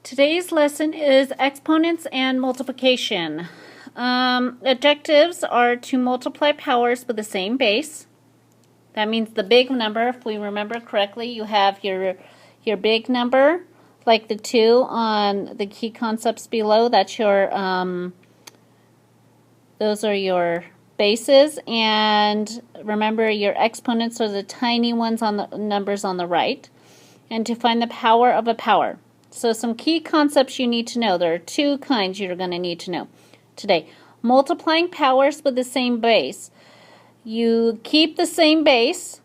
Today's lesson is exponents and multiplication. Objectives are to multiply powers with the same base. That means the big number, if we remember correctly, you have your big number, like the 2 on the key concepts below. That's your, those are your bases, and remember your exponents are the tiny ones on the numbers on the right. And to find the power of a power. So some key concepts you need to know. There are 2 kinds you're going to need to know today. Multiplying powers with the same base. You keep the same base.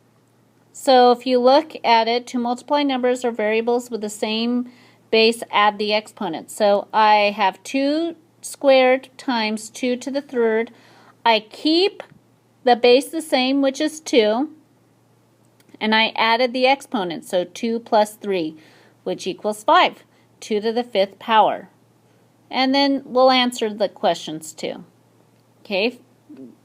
So if you look at it, to multiply numbers or variables with the same base, add the exponents. So I have 2 squared times 2 to the 3rd. I keep the base the same, which is 2. And I added the exponent, so 2 plus 3, which equals 5, 2 to the 5th power. And then we'll answer the questions too. Okay,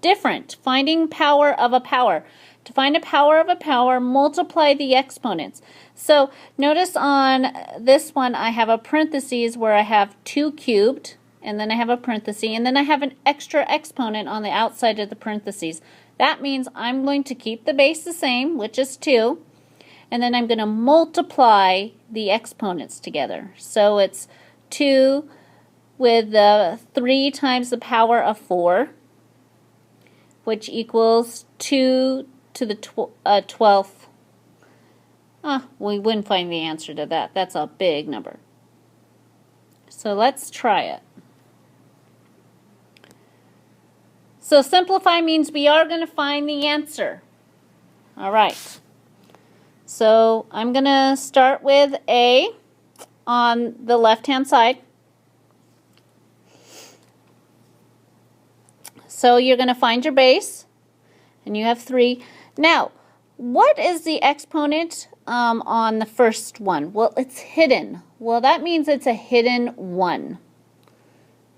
different, finding power of a power. To find a power of a power, multiply the exponents. So notice on this one I have a parentheses where I have 2 cubed, and then I have a parenthesis, and then I have an extra exponent on the outside of the parentheses. That means I'm going to keep the base the same, which is 2, and then I'm going to multiply the exponents together. So it's 2 with 3 times the power of 4, which equals 2 to the 12th. We wouldn't find the answer to that. That's a big number. So let's try it. So simplify means we are going to find the answer. All right. So I'm going to start with A on the left-hand side. So you're going to find your base, and you have 3. Now, what is the exponent on the first one? Well, it's hidden. Well, that means it's a hidden 1.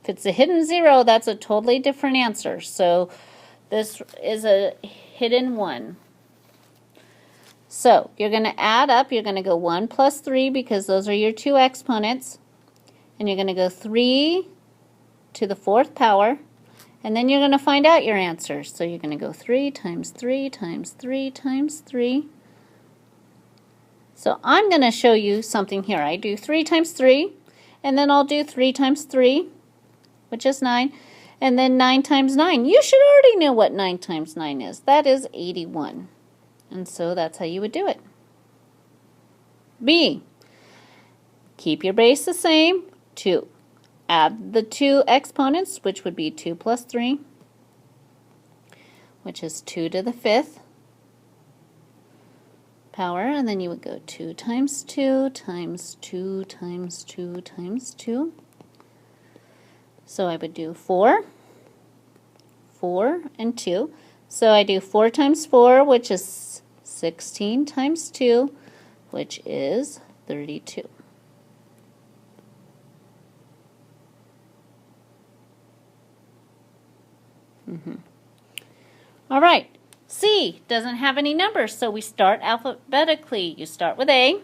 If it's a hidden 0, that's a totally different answer. So this is a hidden 1. So you're going to add up. You're going to go 1 plus 3 because those are your 2 exponents. And you're going to go 3 to the 4th power. And then you're going to find out your answer. So you're going to go 3 times 3 times 3 times 3. So I'm going to show you something here. I do 3 times 3, and then I'll do 3 times 3. Which is 9, and then 9 times 9. You should already know what 9 times 9 is. That is 81. And so that's how you would do it. B, keep your base the same. 2, add the 2 exponents, which would be 2 plus 3, which is 2 to the 5th power, and then you would go 2 times 2 times 2 times 2 times 2. So I would do 4, 4, and 2. So I do 4 times 4, which is 16 times 2, which is 32. All right. C doesn't have any numbers, so we start alphabetically. You start with A.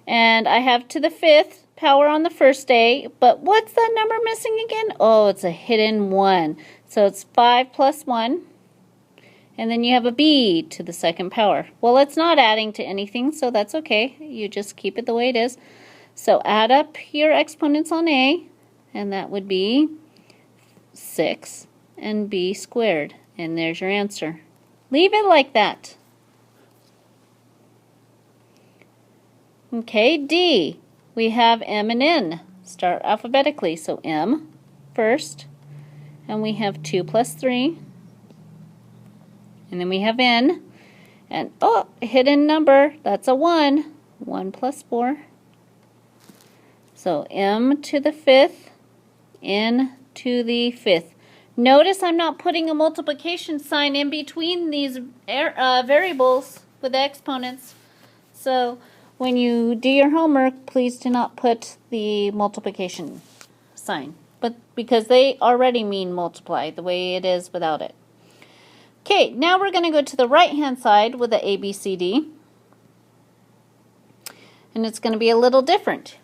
And I have to the 5th power on the first A, but what's that number missing again? Oh, it's a hidden 1. So it's 5 plus 1. And then you have a B to the 2nd power. Well, it's not adding to anything, so that's okay. You just keep it the way it is. So add up your exponents on A, and that would be 6 and B squared. And there's your answer. Leave it like that. Okay, D. We have M and N. Start alphabetically. So M first, and we have 2 plus 3, and then we have N, and oh, hidden number, that's a 1, 1 plus 4. So M to the 5th, N to the 5th. Notice I'm not putting a multiplication sign in between these variables with the exponents. So when you do your homework, please do not put the multiplication sign, but because they already mean multiply the way it is without it. Okay, now we're going to go to the right hand side with the ABCD. And it's going to be a little different.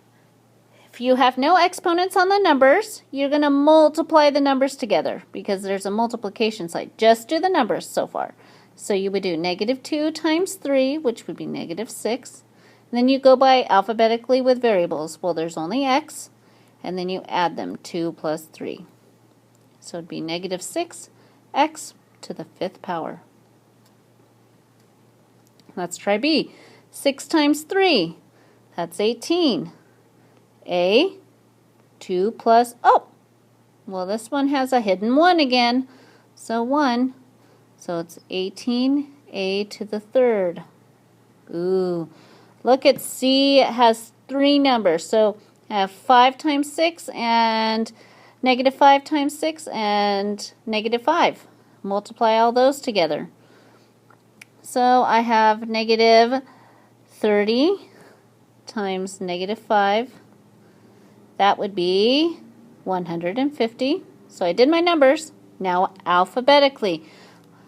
If you have no exponents on the numbers, you're going to multiply the numbers together because there's a multiplication sign. Just do the numbers so far. So you would do -2 times 3, which would be -6. And then you go by alphabetically with variables. Well, there's only x, and then you add them, 2 plus 3. So it'd be -6x to the 5th power. Let's try B. 6 times 3, that's 18. A, 2 plus, oh, well, this one has a hidden 1 again, so 1. So it's 18a to the 3rd. Ooh, look at C, it has 3 numbers. So I have 5 times 6 and -5 times 6 and -5. Multiply all those together. So I have -30 times -5. That would be 150. So I did my numbers. Now alphabetically.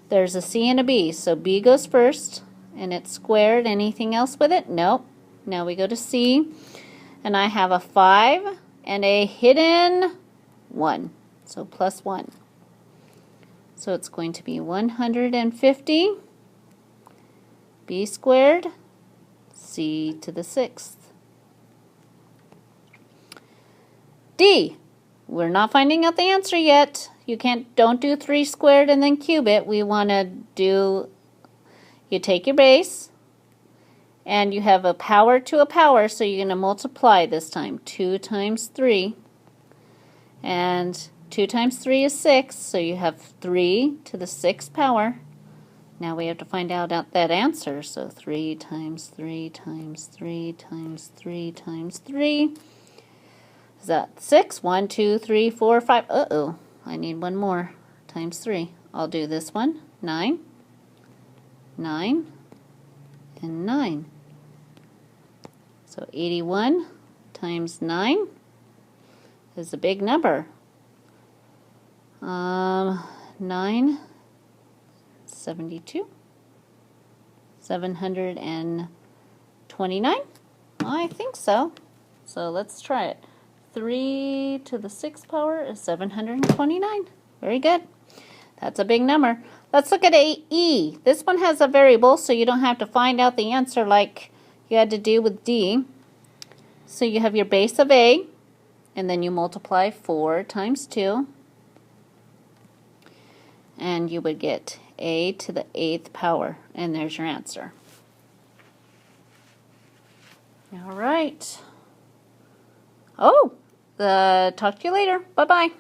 There's a C and a B. So B goes first, and it's squared. Anything else with it? Nope. Now we go to C, and I have a 5 and a hidden 1. So plus 1. So it's going to be 150. B squared, C to the 6th. D. We're not finding out the answer yet. Don't do 3 squared and then cube it. We want to do, you take your base, and you have a power to a power, so you're going to multiply this time. 2 times 3, and 2 times 3 is 6, so you have 3 to the 6th power. Now we have to find out that answer. So 3 times 3 times 3 times 3 times 3. Is that 6? 1, 2, 3, 4, 5. Uh-oh, I need one more. Times 3. I'll do this one. 9, 9, and 9. So 81 times 9 is a big number. 972. 729. I think so. So let's try it. 3 to the 6th power is 729. Very good. That's a big number. Let's look at E. This one has a variable, so you don't have to find out the answer like you had to do with D. So you have your base of A, and then you multiply 4 times 2, and you would get A to the 8th power, and there's your answer. All right. Oh, talk to you later. Bye-bye.